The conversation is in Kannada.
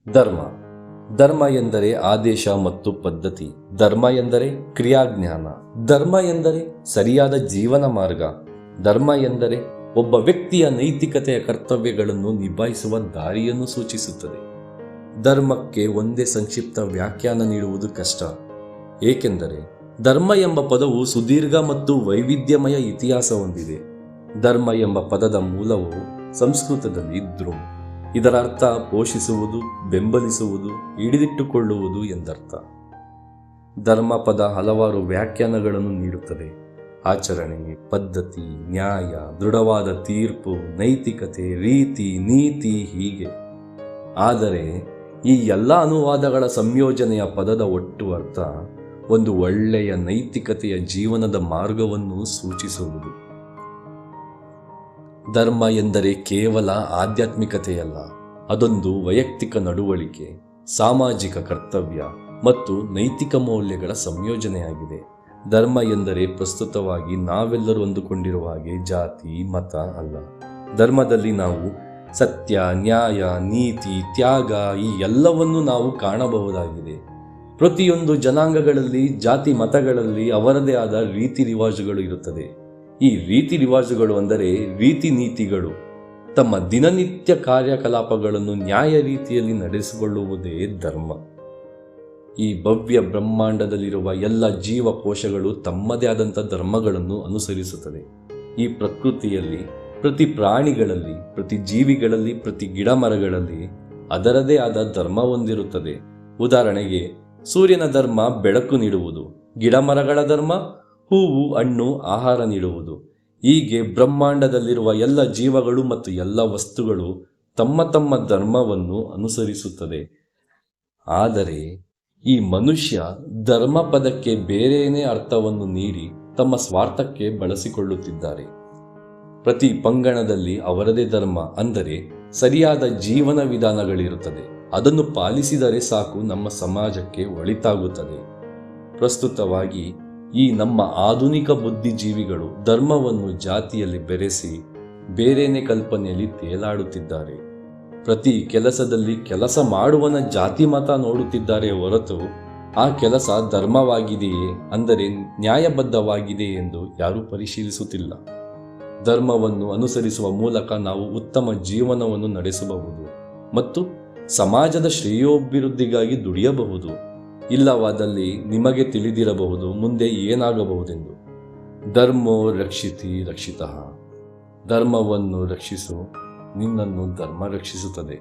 ಧರ್ಮ ಧರ್ಮ ಎಂದರೆ ಆದೇಶ ಮತ್ತು ಪದ್ಧತಿ. ಧರ್ಮ ಎಂದರೆ ಕ್ರಿಯಾಜ್ಞಾನ. ಧರ್ಮ ಎಂದರೆ ಸರಿಯಾದ ಜೀವನ ಮಾರ್ಗ. ಧರ್ಮ ಎಂದರೆ ಒಬ್ಬ ವ್ಯಕ್ತಿಯ ನೈತಿಕತೆಯ ಕರ್ತವ್ಯಗಳನ್ನು ನಿಭಾಯಿಸುವ ದಾರಿಯನ್ನು ಸೂಚಿಸುತ್ತದೆ. ಧರ್ಮಕ್ಕೆ ಒಂದೇ ಸಂಕ್ಷಿಪ್ತ ವ್ಯಾಖ್ಯಾನ ನೀಡುವುದು ಕಷ್ಟ, ಏಕೆಂದರೆ ಧರ್ಮ ಎಂಬ ಪದವು ಸುದೀರ್ಘ ಮತ್ತು ವೈವಿಧ್ಯಮಯ ಇತಿಹಾಸ ಹೊಂದಿದೆ. ಧರ್ಮ ಎಂಬ ಪದದ ಮೂಲವು ಸಂಸ್ಕೃತದಲ್ಲಿ ಧ್ರುಮ್. ಇದರ ಅರ್ಥ ಪೋಷಿಸುವುದು, ಬೆಂಬಲಿಸುವುದು, ಹಿಡಿದಿಟ್ಟುಕೊಳ್ಳುವುದು ಎಂದರ್ಥ. ಧರ್ಮ ಪದ ಹಲವಾರು ವ್ಯಾಖ್ಯಾನಗಳನ್ನು ನೀಡುತ್ತದೆ. ಆಚರಣೆ, ಪದ್ಧತಿ, ನ್ಯಾಯ, ದೃಢವಾದ ತೀರ್ಪು, ನೈತಿಕತೆ, ರೀತಿ, ನೀತಿ ಹೀಗೆ. ಆದರೆ ಈ ಎಲ್ಲ ಅನುವಾದಗಳ ಸಂಯೋಜನೆಯ ಪದದ ಒಟ್ಟು ಅರ್ಥ ಒಂದು ಒಳ್ಳೆಯ ನೈತಿಕತೆಯ ಜೀವನದ ಮಾರ್ಗವನ್ನು ಸೂಚಿಸುವುದು. ಧರ್ಮ ಎಂದರೆ ಕೇವಲ ಆಧ್ಯಾತ್ಮಿಕತೆಯಲ್ಲ, ಅದೊಂದು ವೈಯಕ್ತಿಕ ನಡವಳಿಕೆ, ಸಾಮಾಜಿಕ ಕರ್ತವ್ಯ ಮತ್ತು ನೈತಿಕ ಮೌಲ್ಯಗಳ ಸಂಯೋಜನೆಯಾಗಿದೆ. ಧರ್ಮ ಎಂದರೆ ಪ್ರಸ್ತುತವಾಗಿ ನಾವೆಲ್ಲರೂ ಅಂದುಕೊಂಡಿರುವ ಹಾಗೆ ಜಾತಿ, ಮತ ಅಲ್ಲ. ಧರ್ಮದಲ್ಲಿ ನಾವು ಸತ್ಯ, ನ್ಯಾಯ, ನೀತಿ, ತ್ಯಾಗ ಈ ಎಲ್ಲವನ್ನೂ ನಾವು ಕಾಣಬಹುದಾಗಿದೆ. ಪ್ರತಿಯೊಂದು ಜನಾಂಗಗಳಲ್ಲಿ, ಜಾತಿ ಮತಗಳಲ್ಲಿ ಅವರದೇ ಆದ ರೀತಿ ರಿವಾಜುಗಳು ಇರುತ್ತದೆ. ಈ ರೀತಿ ರಿವಾಜುಗಳು ಅಂದರೆ ರೀತಿ ನೀತಿಗಳು. ತಮ್ಮ ದಿನನಿತ್ಯ ಕಾರ್ಯಕಲಾಪಗಳನ್ನು ನ್ಯಾಯ ರೀತಿಯಲ್ಲಿ ನಡೆಸಿಕೊಳ್ಳುವುದೇ ಧರ್ಮ. ಈ ಭವ್ಯ ಬ್ರಹ್ಮಾಂಡದಲ್ಲಿರುವ ಎಲ್ಲ ಜೀವಕೋಶಗಳು ತಮ್ಮದೇ ಆದಂಥ ಧರ್ಮಗಳನ್ನು ಅನುಸರಿಸುತ್ತದೆ. ಈ ಪ್ರಕೃತಿಯಲ್ಲಿ ಪ್ರತಿ ಪ್ರಾಣಿಗಳಲ್ಲಿ, ಪ್ರತಿ ಜೀವಿಗಳಲ್ಲಿ, ಪ್ರತಿ ಗಿಡ ಮರಗಳಲ್ಲಿ ಅದರದೇ ಆದ ಧರ್ಮ ಹೊಂದಿರುತ್ತದೆ. ಉದಾಹರಣೆಗೆ ಸೂರ್ಯನ ಧರ್ಮ ಬೆಳಕು ನೀಡುವುದು, ಗಿಡ ಮರಗಳ ಧರ್ಮ ಹೂವು, ಹಣ್ಣು, ಆಹಾರ ನೀಡುವುದು. ಹೀಗೆ ಬ್ರಹ್ಮಾಂಡದಲ್ಲಿರುವ ಎಲ್ಲ ಜೀವಗಳು ಮತ್ತು ಎಲ್ಲ ವಸ್ತುಗಳು ತಮ್ಮ ತಮ್ಮ ಧರ್ಮವನ್ನು ಅನುಸರಿಸುತ್ತದೆ. ಆದರೆ ಈ ಮನುಷ್ಯ ಧರ್ಮ ಪದಕ್ಕೆ ಬೇರೆಯೇ ಅರ್ಥವನ್ನು ನೀಡಿ ತಮ್ಮ ಸ್ವಾರ್ಥಕ್ಕೆ ಬಳಸಿಕೊಳ್ಳುತ್ತಿದ್ದಾರೆ. ಪ್ರತಿ ಪಂಗಡದಲ್ಲಿ ಅವರದೇ ಧರ್ಮ ಅಂದರೆ ಸರಿಯಾದ ಜೀವನ ವಿಧಾನಗಳಿರುತ್ತದೆ. ಅದನ್ನು ಪಾಲಿಸಿದರೆ ಸಾಕು, ನಮ್ಮ ಸಮಾಜಕ್ಕೆ ಒಳಿತಾಗುತ್ತದೆ. ಪ್ರಸ್ತುತವಾಗಿ ಈ ನಮ್ಮ ಆಧುನಿಕ ಬುದ್ಧಿಜೀವಿಗಳು ಧರ್ಮವನ್ನು ಜಾತಿಯಲ್ಲಿ ಬೆರೆಸಿ ಬೇರೆಯೇ ಕಲ್ಪನೆಯಲ್ಲಿ ತೇಲಾಡುತ್ತಿದ್ದಾರೆ. ಪ್ರತಿ ಕೆಲಸದಲ್ಲಿ ಕೆಲಸ ಮಾಡುವನ ಜಾತಿ ಮತ ನೋಡುತ್ತಿದ್ದಾರೆ ಹೊರತು ಆ ಕೆಲಸ ಧರ್ಮವಾಗಿದೆಯೇ, ಅಂದರೆ ನ್ಯಾಯಬದ್ಧವಾಗಿದೆಯೇ ಎಂದು ಯಾರೂ ಪರಿಶೀಲಿಸುತ್ತಿಲ್ಲ. ಧರ್ಮವನ್ನು ಅನುಸರಿಸುವ ಮೂಲಕ ನಾವು ಉತ್ತಮ ಜೀವನವನ್ನು ನಡೆಸಬಹುದು ಮತ್ತು ಸಮಾಜದ ಶ್ರೇಯೋಭಿವೃದ್ಧಿಗಾಗಿ ದುಡಿಯಬಹುದು. ಇಲ್ಲವಾದಲ್ಲಿ ನಿಮಗೆ ತಿಳಿದಿರಬಹುದು ಮುಂದೆ ಏನಾಗಬಹುದೆಂದು. ಧರ್ಮೋ ರಕ್ಷಿತಿ ರಕ್ಷಿತಃ. ಧರ್ಮವನ್ನು ರಕ್ಷಿಸು, ನಿನ್ನನ್ನು ಧರ್ಮ ರಕ್ಷಿಸುತ್ತದೆ.